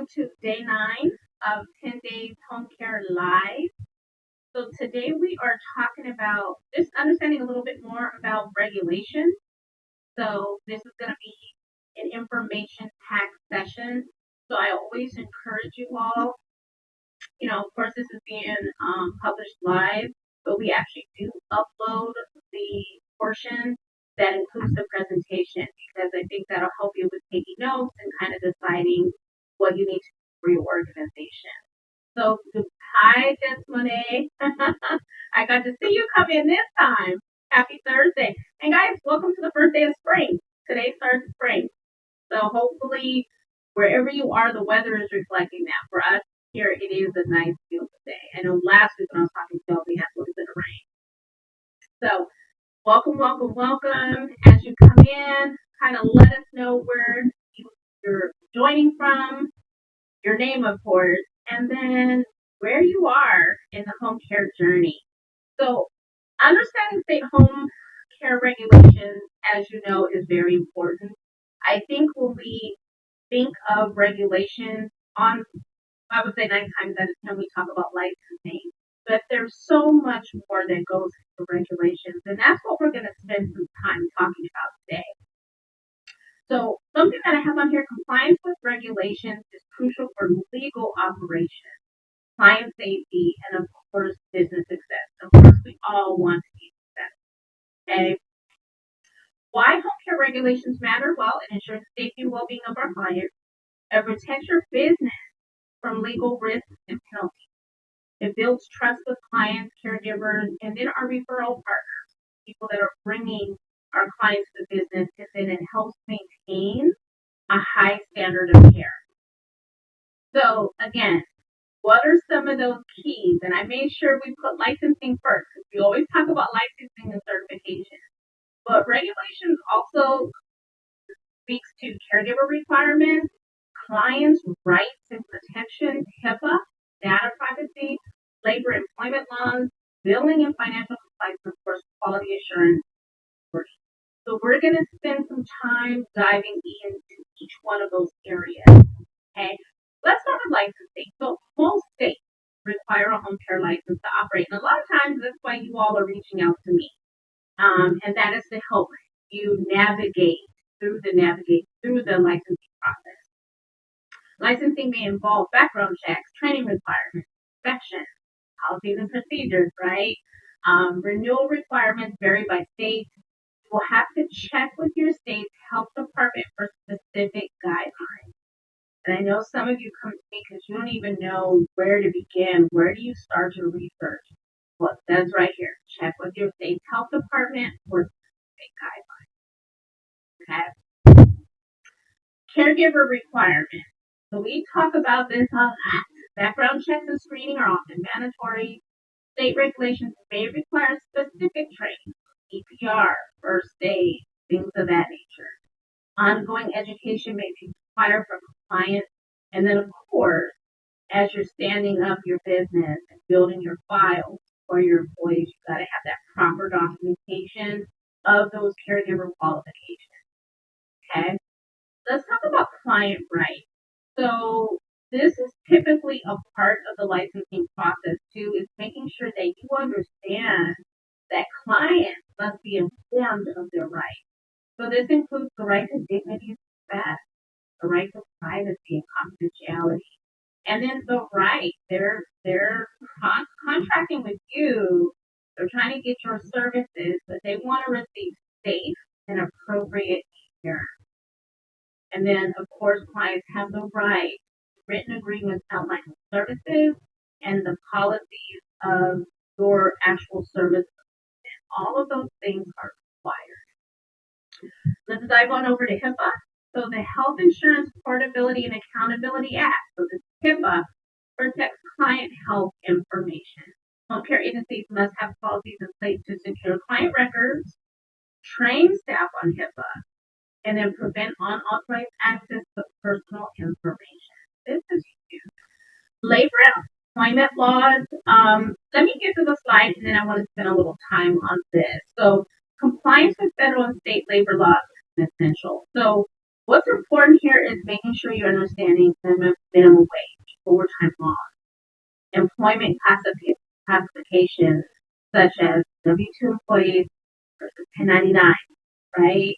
welcome to day 9 of 10 Days Home Care Live. So today we are talking about just understanding a little bit more about regulation. So this is going to be an information packed session. So I always encourage you all, of course this is being published live, but we actually do upload the portion that includes the presentation because I think that'll help you with taking notes and kind of deciding what you need to do for your organization. So, hi, Desmone. I got to see you come in this time. Happy Thursday. And guys, welcome to the first day of spring. Today starts spring. So hopefully, wherever you are, the weather is reflecting that. For us here, it is a nice, beautiful day. I know last week when I was talking to you, we had a little bit of rain. So, welcome, welcome, welcome. As you come in, kind of let us know where you're joining from, your name, of course, and then where you are in the home care journey. So, understanding state home care regulations, as you know, is very important. I think when we think of regulations on, I would say 9 times out of 10, we talk about licensing, but there's so much more that goes into regulations, and that's what we're going to spend some time talking about today. So something that I have on here, compliance with regulations is crucial for legal operations, client safety, and of course, business success. Of course, we all want to be successful. Okay. Why home care regulations matter? Well, it ensures the safety and well-being of our clients. It protects your business from legal risks and penalties. It builds trust with clients, caregivers, and then our referral partners, people that are bringing our clients to business, and then it helps maintain a high standard of care. So again, what are some of those keys? And I made sure we put licensing first because we always talk about licensing and certification. But regulations also speaks to caregiver requirements, clients' rights and protection, HIPAA, data privacy, labor employment laws, billing and financial compliance, and of course, quality assurance. So we're going to spend some time diving into each one of those areas. Okay, let's start with licensing. So most states require a home care license to operate, and a lot of times that's why you all are reaching out to me, and that is to help you navigate through the licensing process. Licensing may involve background checks, training requirements, inspections, policies and procedures, right? Renewal requirements vary by state. You will have to check with your state's health department for specific guidelines. And I know some of you come to me because you don't even know where to begin. Where do you start your research? Well, it says right here, check with your state's health department for specific guidelines. Okay. Caregiver requirements. So we talk about this a lot. Background checks and screening are often mandatory. State regulations may require specific training, CPR, first aid, things of that nature. Ongoing education may be required for compliance. And then, of course, as you're standing up your business and building your files for your employees, you've got to have that proper documentation of those caregiver qualifications. Okay? Let's talk about client rights. So this is typically a part of the licensing process too, is making sure that you understand that clients must be informed of their rights. So this includes the right to dignity and respect, the right to privacy and confidentiality, and then the right, they're contracting with you, they're trying to get your services, but they want to receive safe and appropriate care. And then, of course, clients have the right, written agreements outlining services and the policies of your actual service. And all of those things are required. Let's dive on over to HIPAA. So the Health Insurance Portability and Accountability Act, so this HIPAA, protects client health information. Home care agencies must have policies in place to secure client records, train staff on HIPAA, and then prevent unauthorized access to personal information. This is huge. Labor and employment laws. Let me get to the slide, and then I want to spend a little time on this. So compliance with federal and state labor laws is essential. So what's important here is making sure you're understanding the minimum wage, overtime law, employment classifications such as W-2 employees versus 1099, right?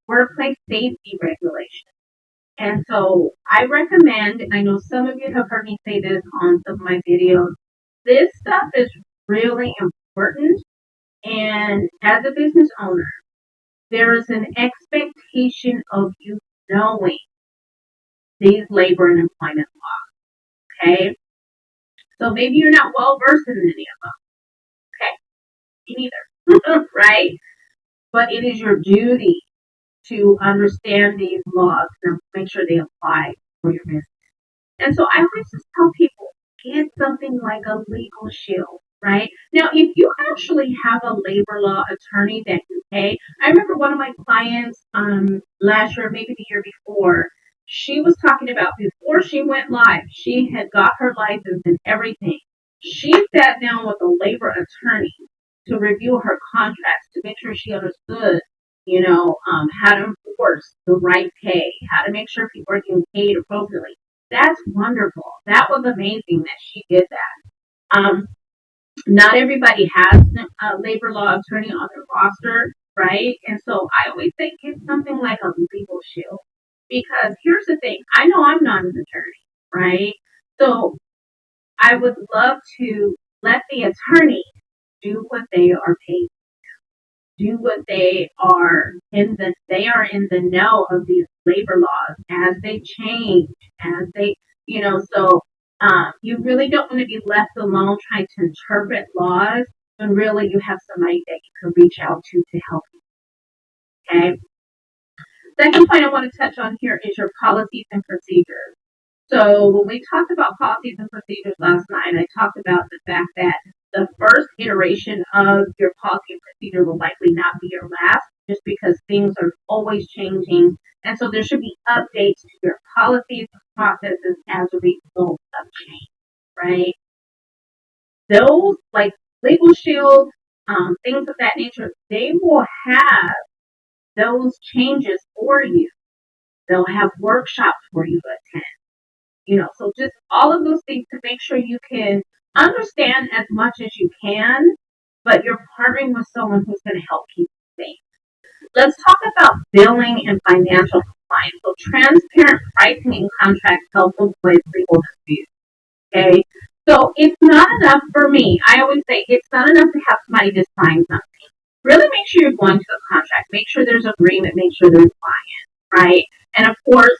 Workplace safety regulations. And so I recommend, and I know some of you have heard me say this on some of my videos, this stuff is really important. And as a business owner, there is an expectation of you knowing these labor and employment laws, okay? So maybe you're not well versed in any of them, okay? Me neither, right? But it is your duty to understand these laws and make sure they apply for your business. And so I always just tell people, get something like a legal shield, right? Now, if you actually have a labor law attorney that you pay, I remember one of my clients last year, maybe the year before, she was talking about before she went live, she had got her license and everything. She sat down with a labor attorney to review her contracts to make sure she understood, how to enforce the right pay, how to make sure people are getting paid appropriately. That's wonderful. That was amazing that she did that. Not everybody has a labor law attorney on their roster, right? And so I always say get something like a legal shield. Because here's the thing, I know I'm not an attorney, right? So I would love to let the attorney do what they are paid, do what they are in the know of these labor laws as they change, as they, so you really don't want to be left alone trying to interpret laws when really you have somebody that you can reach out to help you. Okay. Second point I want to touch on here is your policies and procedures. So when we talked about policies and procedures last night, I talked about the fact that the first iteration of your policy and procedure will likely not be your last, just because things are always changing. And so there should be updates to your policies and processes as a result of change, right? Those, like legal shield, things of that nature, they will have those changes for you. They'll have workshops for you to attend. So just all of those things to make sure you can understand as much as you can, but you're partnering with someone who's going to help keep you safe. Let's talk about billing and financial compliance. So transparent pricing and contracts help avoid legal disputes. Okay. So it's not enough for me. I always say it's not enough to have somebody just sign something. Really make sure you're going to the contract. Make sure there's agreement. Make sure there's buy-in, right? And of course,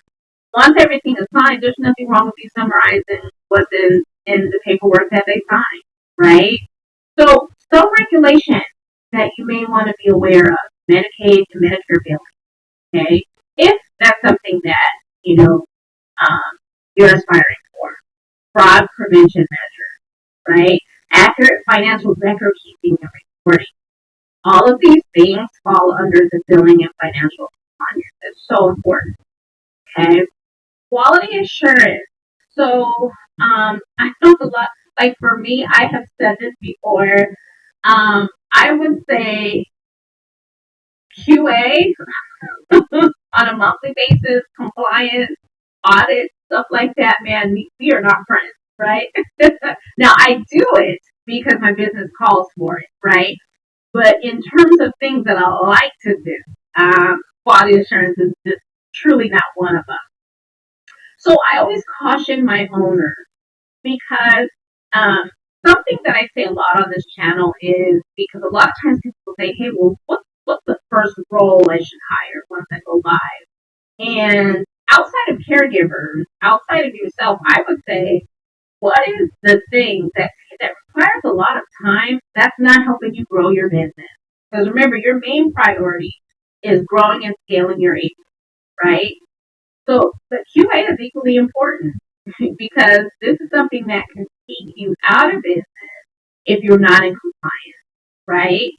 once everything is signed, there's nothing wrong with you summarizing what's in the paperwork that they sign, right? So some regulations that you may want to be aware of, Medicaid and Medicare billing, okay? If that's something that, you're aspiring for. Fraud prevention measures, right? Accurate financial record keeping and reporting. All of these things fall under the billing and financial compliance. It's so important, okay? Quality assurance. So I know a lot, like for me, I have said this before. I would say QA on a monthly basis, compliance, audit, stuff like that, man, we are not friends, right? Now I do it because my business calls for it, right? But in terms of things that I like to do, quality assurance is just truly not one of them. So I always caution my owners because something that I say a lot on this channel is because a lot of times people say, hey, well, what's the first role I should hire once I go live? And outside of caregivers, outside of yourself, I would say, what is the thing that requires a lot of time that's not helping you grow your business? Because remember, your main priority is growing and scaling your agency, right? So the QA is equally important because this is something that can keep you out of business if you're not in compliance, right?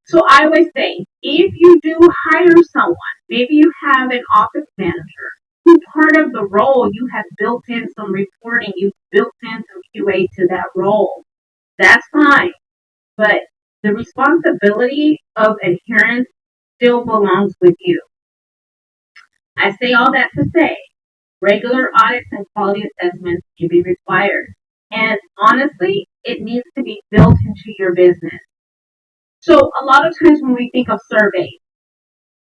So I always say, if you do hire someone, maybe you have an office manager who part of the role you have built in some reporting, you've built in some QA to that role. That's fine. But the responsibility of adherence still belongs with you. I say all that to say regular audits and quality assessments should be required. And honestly, it needs to be built into your business. So a lot of times when we think of surveys,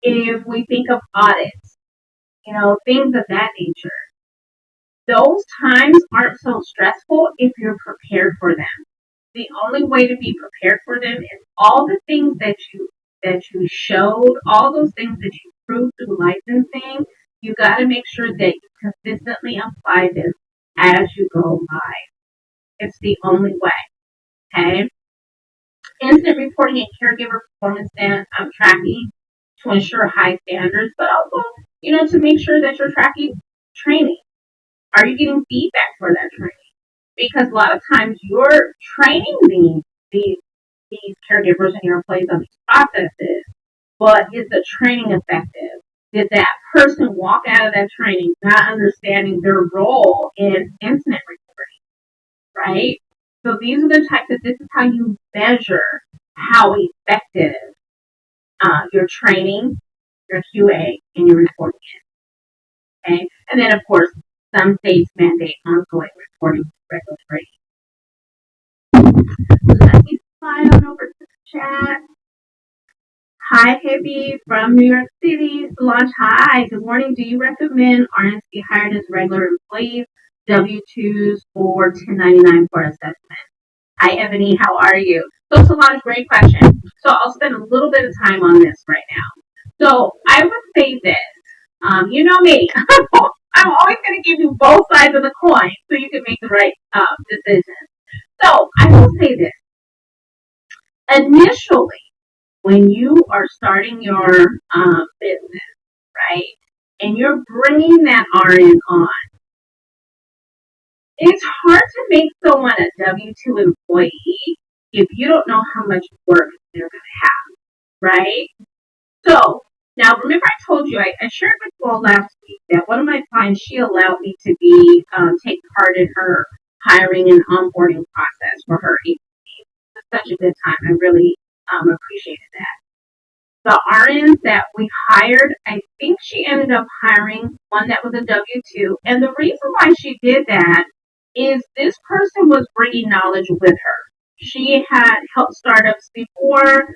if we think of audits, things of that nature, those times aren't so stressful if you're prepared for them. The only way to be prepared for them is all the things that you showed, all those things that you proved through licensing. You got to make sure that you consistently apply this as you go live. It's the only way. Okay. Incident reporting and caregiver performance tracking to ensure high standards, but also, to make sure that you're tracking training. Are you getting feedback for that training? Because a lot of times you're training these caregivers and your employees on these processes, but is the training effective? Did that person walk out of that training not understanding their role in incident reporting, right? So these are the types of, this is how you measure how effective your training, your QA, and your reporting is. Okay? And then, of course, some states mandate ongoing reporting to regulatory. Let me slide on over to the chat. Hi, Hippie from New York City. Solange, hi. Good morning. Do you recommend RNs be hired as regular employees, W-2s, or 1099 for assessment? Hi, Ebony. How are you? So, Solange, great question. So, I'll spend a little bit of time on this right now. So, I would say this. You know me. I'm always going to give you both sides of the coin so you can make the right decision. So, I will say this. Initially, when you are starting your business, right, and you're bringing that RN on, it's hard to make someone a W-2 employee if you don't know how much work they're going to have, right? So, now remember I told you, I shared with you all last week that one of my clients, she allowed me to take part in her hiring and onboarding process for her agency. It was such a good time. I really appreciated that. The RNs that we hired, I think she ended up hiring one that was a W-2. And the reason why she did that is this person was bringing knowledge with her. She had helped startups before.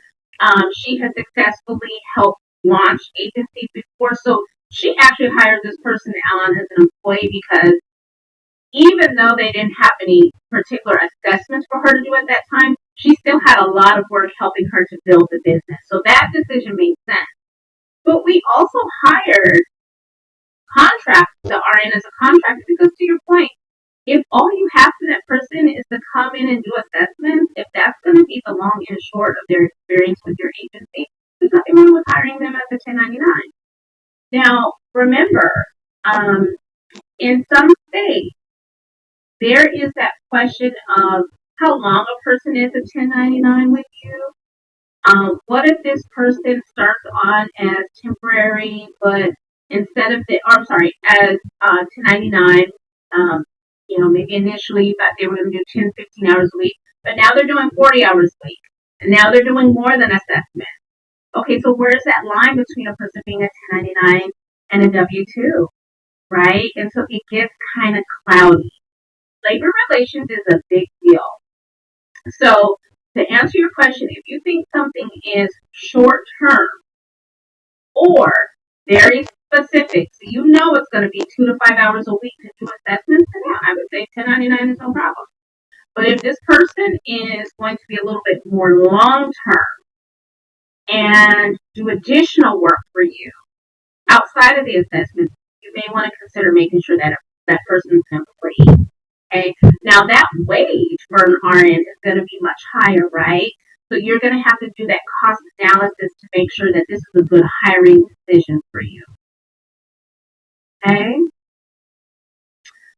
She had successfully helped launch agencies before. So she actually hired this person on as an employee because even though they didn't have any particular assessments for her to do at that time, she still had a lot of work helping her to build the business. So that decision made sense. But we also hired the RN as a contractor because, to your point, if all you have for that person is to come in and do assessments, if that's going to be the long and short of their experience with your agency, there's nothing wrong with hiring them as a 1099. Now, remember, in some states, there is that question of how long a person is a 1099 with you. What if this person starts on as temporary, but instead of as 1099, maybe initially you thought they were going to do 10, 15 hours a week, but now they're doing 40 hours a week, and now they're doing more than assessment. Okay, so where's that line between a person being a 1099 and a W-2, right? And so it gets kind of cloudy. Labor relations is a big deal. So to answer your question, if you think something is short term or very specific, so you know it's going to be 2 to 5 hours a week to do assessments, then yeah, I would say 1099 is no problem. But if this person is going to be a little bit more long term and do additional work for you outside of the assessment, you may want to consider making sure that that person's an employee. Okay. Now that wage for an RN is going to be much higher, right? So you're going to have to do that cost analysis to make sure that this is a good hiring decision for you. Okay.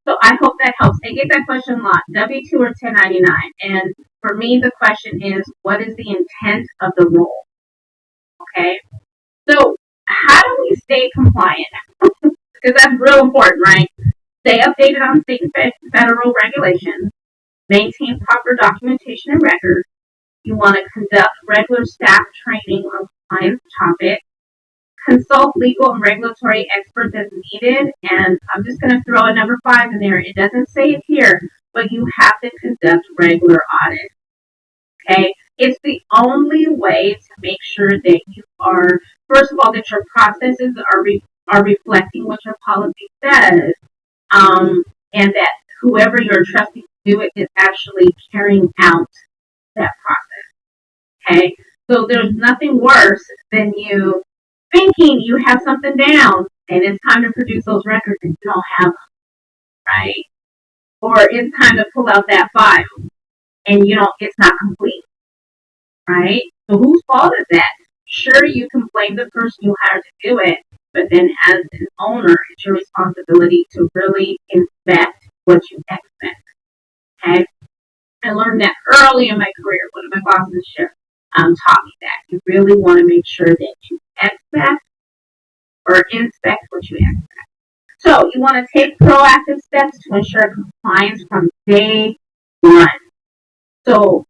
So I hope that helps. I get that question a lot, W-2 or 1099. And for me, the question is, what is the intent of the role? Okay. So how do we stay compliant? Because that's real important, right? Stay updated on state and federal regulations, maintain proper documentation and records. You want to conduct regular staff training on compliance topics, Consult legal and regulatory experts as needed. And I'm just going to throw a number 5 in there. It doesn't say it here, but you have to conduct regular audits. Okay? It's the only way to make sure that you are, first of all, that your processes are reflecting what your policy says, and that whoever you're trusting to do it is actually carrying out that process. Okay? So there's nothing worse than you thinking you have something down and it's time to produce those records and you don't have them, right? Or it's time to pull out that file and it's not complete, right? So whose fault is that? Sure, you can blame the person you hired to do it, but then as an owner, it's your responsibility to really inspect what you expect. Okay? I learned that early in my career. One of my bosses taught me that. You really want to make sure that you expect or inspect what you expect. So you want to take proactive steps to ensure compliance from day one. So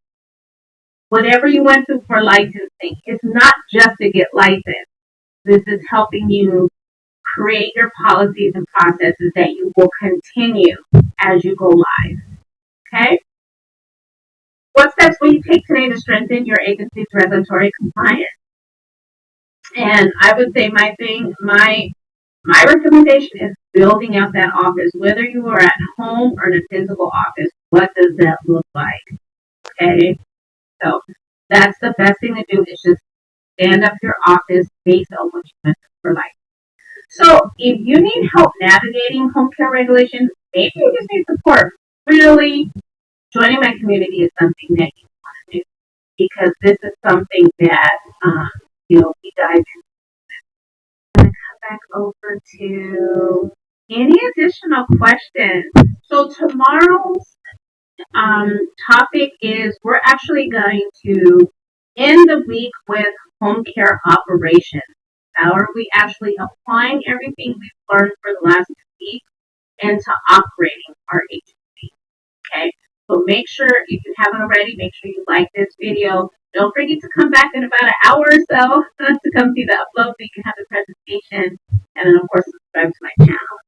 whatever you went through for licensing, it's not just to get licensed. This is helping you create your policies and processes that you will continue as you go live. Okay? What steps will you take today to strengthen your agency's regulatory compliance? And I would say my recommendation is building out that office, whether you are at home or in a physical office. What does that look like? Okay, so that's the best thing to do is just stand up your office based on what you went for life. So if you need help navigating home care regulations, maybe you just need support. Really, joining my community is something that you want to do because this is something that we dive into. I'm going to come back over to any additional questions. So tomorrow's topic is we're actually going to end the week with home care operations. How are we actually applying everything we've learned for the last week into operating our agency? Okay, so make sure, if you haven't already, make sure you like this video. Don't forget to come back in about an hour or so to come see the upload so you can have the presentation, and then of course subscribe to my channel.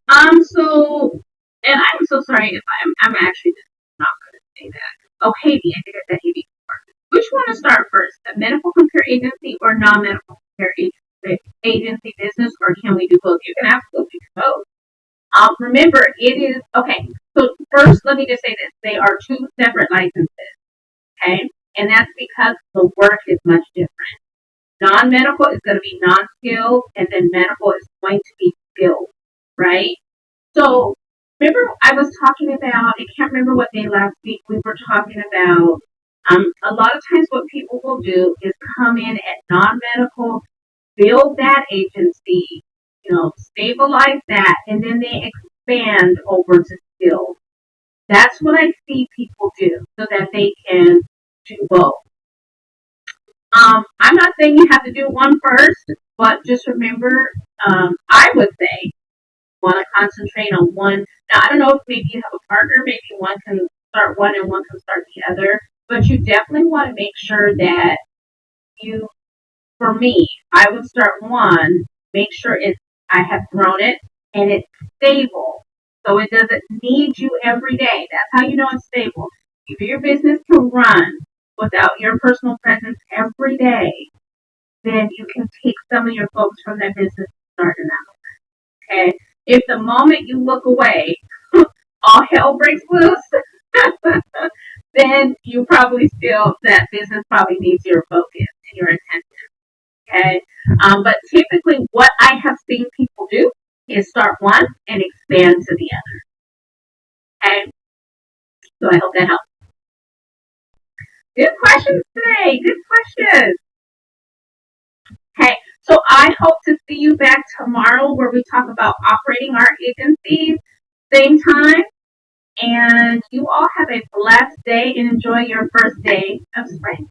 And I'm so sorry if I'm actually just not going to say that. Oh, Haiti, I think I said Haiti before. Which one to start first, a medical home care agency or non-medical home care agency business, or can we do both? You can absolutely do both. Remember, it is, okay, so first let me just say this. They are two separate licenses, okay? And that's because the work is much different. Non-medical is going to be non-skilled, and then medical is going to be skilled, right? So remember I was talking about, I can't remember what day last week, we were talking about a lot of times what people will do is come in at non-medical, build that agency, stabilize that, and then they expand over to skilled. That's what I see people do so that they can do both. I'm not saying you have to do one first, but just remember, I would say, want to concentrate on one. Now, I don't know if maybe you have a partner, maybe one can start one and one can start the other, but you definitely want to make sure that for me, I would start one, make sure I have thrown it and it's stable. So it doesn't need you every day. That's how you know it's stable. If your business can run without your personal presence every day, then you can take some of your folks from that business and start another. Okay? If the moment you look away, all hell breaks loose, then that business probably needs your focus and your attention. Okay? But typically what I have seen people do is start one and expand to the other. Okay? So I hope that helps. Good questions today. Good questions. Okay, so I hope to see you back tomorrow where we talk about operating our agencies, same time. And you all have a blessed day and enjoy your first day of spring.